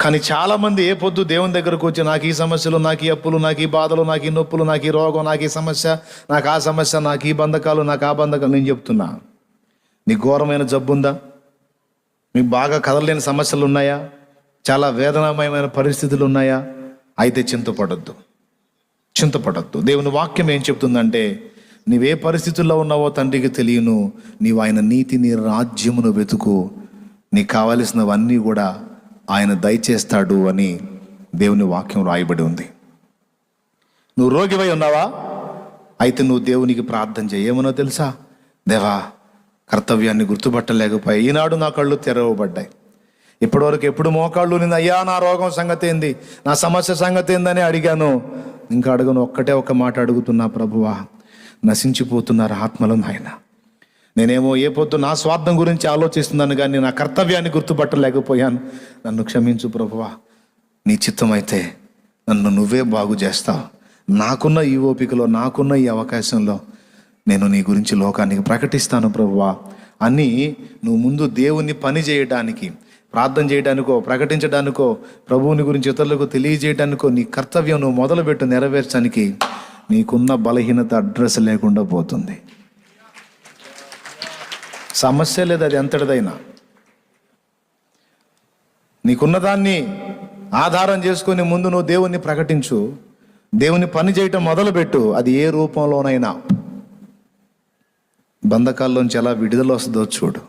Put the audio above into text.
కానీ చాలామంది ఏ పొద్దు దేవుని దగ్గరకు వచ్చి నాకు ఈ సమస్యలు, నాకు ఈ అప్పులు, నాకు ఈ బాధలు, నాకు ఈ నొప్పులు, నాకు ఈ రోగం, నాకు ఈ సమస్య, నాకు ఆ సమస్య, నాకు ఈ బంధకాలు, నాకు ఆ బంధకాలు. నేను చెప్తున్నా, నీ ఘోరమైన జబ్బు ఉందా? మీకు బాగా కదలలేని సమస్యలు ఉన్నాయా? చాలా వేదనామయమైన పరిస్థితులు ఉన్నాయా? అయితే చింతపడద్దు. దేవుని వాక్యం ఏం చెప్తుందంటే, నీవే పరిస్థితుల్లో ఉన్నావో తండ్రికి తెలియను, నీవు ఆయన నీతిని, రాజ్యమును వెతుకు, నీకు కావలసినవన్నీ కూడా ఆయన దయచేస్తాడు అని దేవుని వాక్యం రాయబడి ఉంది. నువ్వు రోగివై ఉన్నావా? అయితే నువ్వు దేవునికి ప్రార్థన చేయి. ఏమనో తెలుసా? దేవా, కర్తవ్యాన్ని గుర్తుపట్టలేకపోయా, ఈనాడు నా కళ్ళు తెరవబడ్డాయి. ఇప్పటివరకు ఎప్పుడు మోకాళ్ళు నిన్ను, అయ్యా నా రోగం సంగతి ఏంది, నా సమస్య సంగతి ఏందని అడిగాను. ఇంకా అడగను, ఒక్క మాట అడుగుతున్నా, ప్రభువా, నశించిపోతున్నారు ఆత్మలు నాయన. నేనేమో ఏ పొద్దు నా స్వార్థం గురించి ఆలోచిస్తున్నాను, కానీ నా కర్తవ్యాన్ని గుర్తుపట్టలేకపోయాను. నన్ను క్షమించు ప్రభువా, నీ చిత్తమైతే నన్ను నువ్వే బాగు చేస్తావు. నాకున్న ఈ ఓపికలో, నాకున్న ఈ అవకాశంలో నేను నీ గురించి లోకానికి ప్రకటిస్తాను ప్రభువా అని నువ్వు ముందు దేవుని పని చేయడానికి, ప్రార్థన చేయడానికో, ప్రకటించడానికో, ప్రభువుని గురించి ఇతరులకు తెలియజేయడానికో నీ కర్తవ్యం నువ్వు మొదలుపెట్టు. నెరవేర్చడానికి నీకున్న బలహీనత అడ్రస్ లేకుండా పోతుంది. సమస్య లేదు, అది ఎంతటిదైనా. నీకున్నదాన్ని ఆధారం చేసుకొని ముందు నువ్వు దేవుణ్ణి ప్రకటించు, దేవుని పని చేయటం మొదలుపెట్టు. అది ఏ రూపంలోనైనా. బంధకాల్లోంచి ఎలా విడుదల వస్తుందో చూడు.